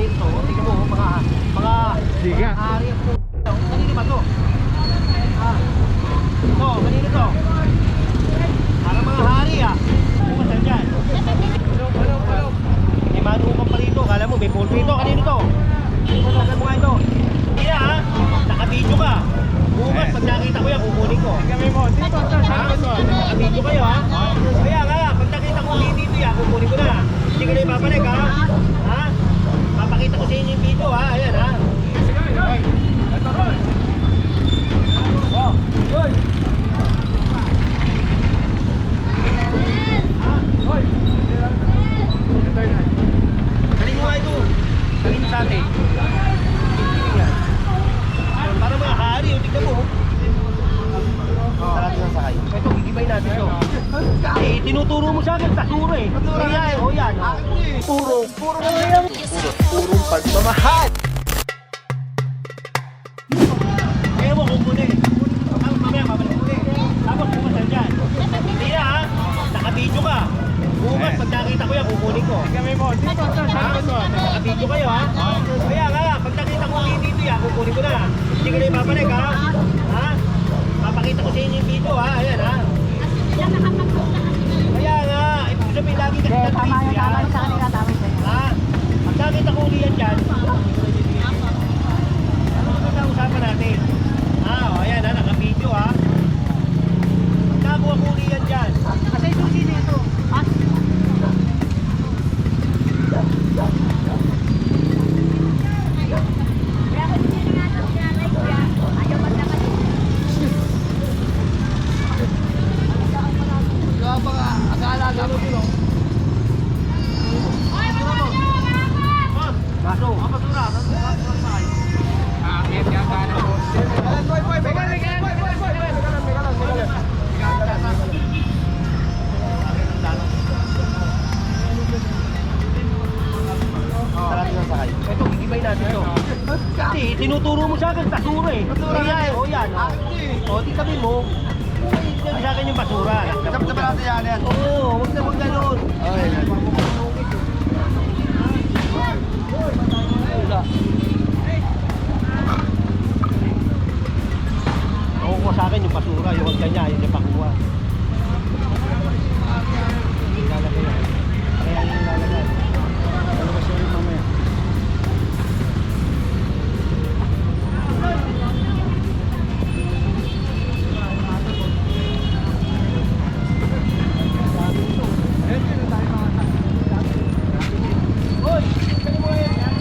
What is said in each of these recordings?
nito. Tingnan mo, mga Siga. hari po. Kanino ba to? Ito, kanino to? Parang mga hari Pumasal dyan. May manukan pa rito. Kala mo, may poultry ito. Kanino to? Tagal mo nga ito. Hindi naka-video ka. Bukas, pag nakita ko yan, kukunin ko. Naka-video kayo Kaya nga, pag nakita ko dito yan, kukunin ko na. Hindi ko na ipapalik Papakita ko sa inyo yung video Ayan Galing mo nga ito. Galing mo sa atin. Para mga hari, tignan mo. Sarado na sakay. Ito, gigibay natin ito. Tinuturo mo sa akin, tasuro yan. Puro na yan. Purong pagmamahal. Kaya mo kukunin. Mamaya, mabalik ulit. Tapos pumasal dyan. Hindi naka-video ka. Bukas, pag nakita ko yan, kukunin ko. Naka-video kayo Kaya nga, pag nakita ko dito yan, kukunin ko na. Hindi ko na ipapalik Papakita ko sa inyo yung video Ayan Kaya nga, ibig sabihin lagi kasi Tama yung sa kanila, tama yung pag nakita ko uli yan dyan, ano ang usapan natin? Ayan naka-video Pag nakuha ko uli yan dyan, kasi susi na ito. Kaya kung hindi nga ito sinalay ko yan, ayaw maglakas. Kaya pa ka, akala mo dito. Baso, basura. Yan sana. Sarado na sakay. Ito, gigibay natin ito. Kasi tinuturo mo sa akin, tasuro yan. Di sabi mo, sabi sa akin yung basura. Dapat natin yan. Oo, huwag ganun. Nakukuha sa akin yung basura, yung hagdan niya, yung napakuha. Ilalagay yan. Kaya yung ilalagay. Talabas yung mamaya. Hoy! Kaya mo yan!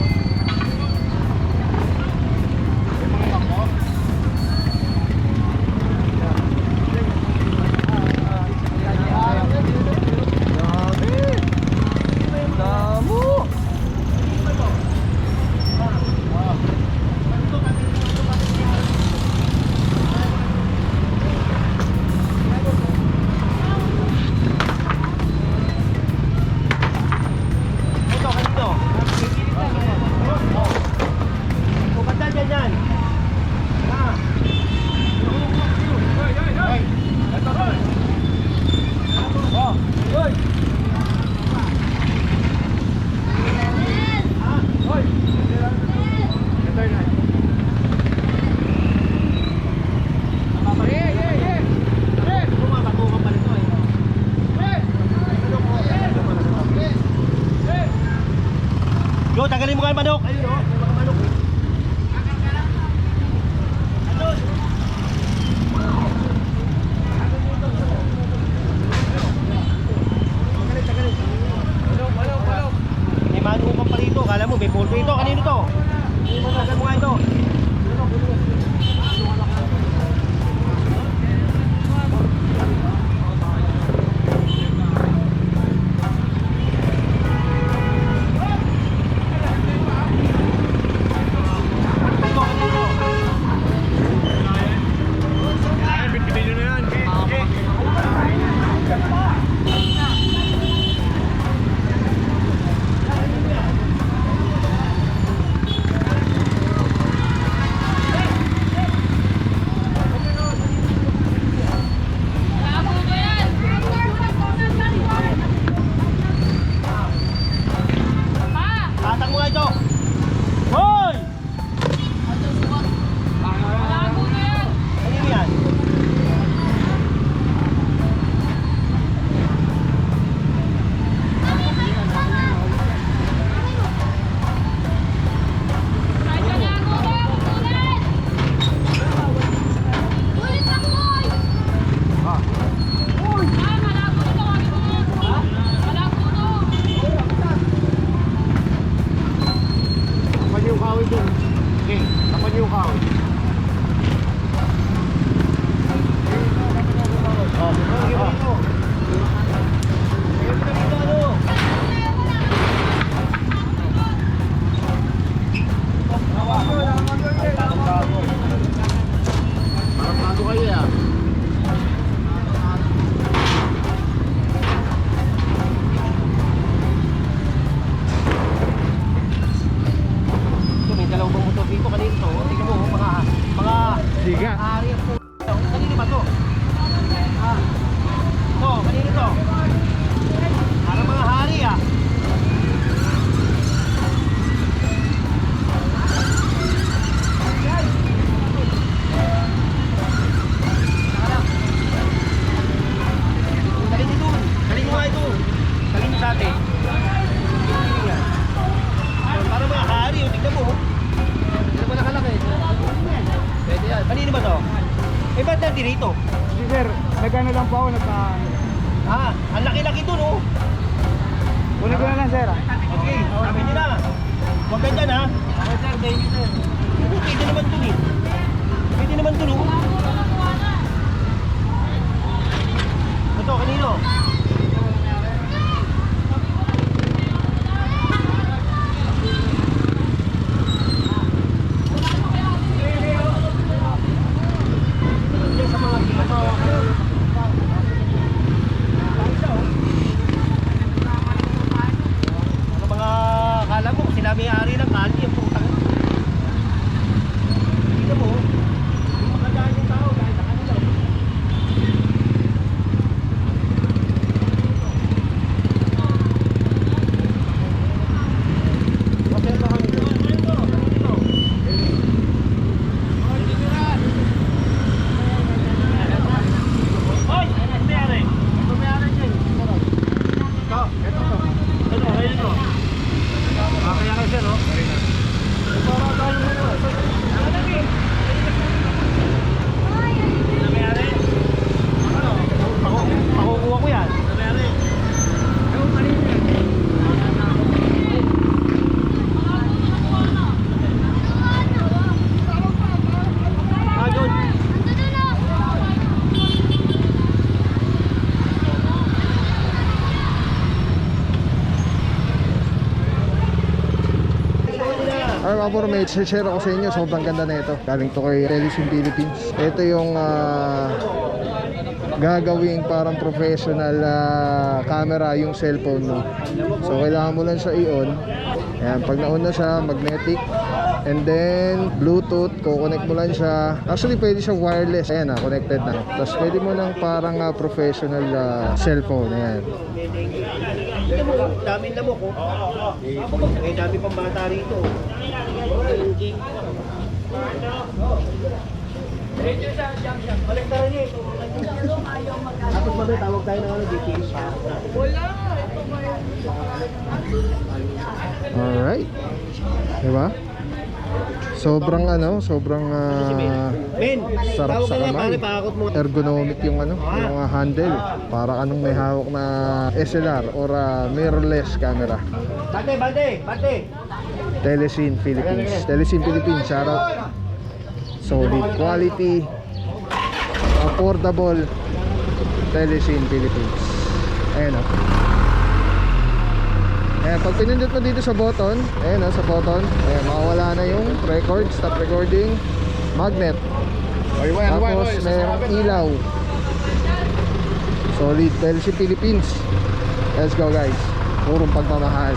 Go, tanggalin mo nga yung manok. Ayun may mga manok. May manukan pa rito. Kala mo, may poultry ito. Kanino to? Tanggal mo nga ito. Tatang mo nga ito. dun. Okay, tapan yung count. Oh, sige mo dito. Sige mo dito, ano? Parang bago kayo ya. Ito, may dalawang motor dito kanito. Tingnan mo, mga Siga. ari ang po. Kanino ba to? Ah. Ito, kanino to? Parang mga hari ah. Galing ito. Galing mo nga ito. Galing mo sa atin. Parang mga hari, o tignan mo. Tignan mo nakalaki. Pwede yan. Kanino ba to? Eh, ba't natin dito? Hindi sir, nagano lang po ako, Ah, ang laki-laki dun oh. Kunin ko na lang sir. Okay, sabi nila. Huwag ganyan ha. Okay sir, thank you sir. Pwede naman dun eh. Pwede naman dun oh. Ito, kanino? Yan sa mga Ano mga akala mo kung sila may-ari ng kali yung putang. Hindi mo, hindi makadaan yung tao dahil sa kanila. Okay, ba kami dito? Hoy! Ano may-ari? Ano may-ari dyan? Ito, ito. Ito, ayun ito. Kaya kayo siya, no? Para tayo muna. Ano lagi? Ano may-ari? Ano? Pakukuha ko yan. Ano may-ari? Ano kanina yan? Ah, yun. Ay mga bro, may share ako sa inyo. Sobrang ganda na ito. Galing to kay Telesim Philippines. Ito yung gagawing parang professional camera yung cellphone mo. So kailangan mo lang siya i-on. Ayan, pag na-on na siya, magnetic. And then Bluetooth, kukonect mo lang siya. Actually pwede siya wireless. Ayan connected na. Tapos pwede mo lang parang professional cellphone. Ayan. Tignan mo, dami na mo ko. Eh, dami pang bata rito. Balik na rin eh. Tapos ba tawag tayo ng ano, DTS? Alright. Diba? Sobrang sobrang Men, sarap tawag sa ka nga kamay. pare, pakakot mo. Ergonomic yung yung handle. Para anong may hawak na SLR or mirrorless camera. Bate, bate, bate. Telesim Philippines. Telesim Philippines, shout out. Solid quality, affordable. Telesim Philippines. Ayan o. Ayan, pag pinindot mo dito sa button, ayan sa button, ayan, makawala na yung record, stop recording, magnet. Tapos mayroong ilaw. Solid. Telesim Philippines. Let's go guys. Purong pagmamahal.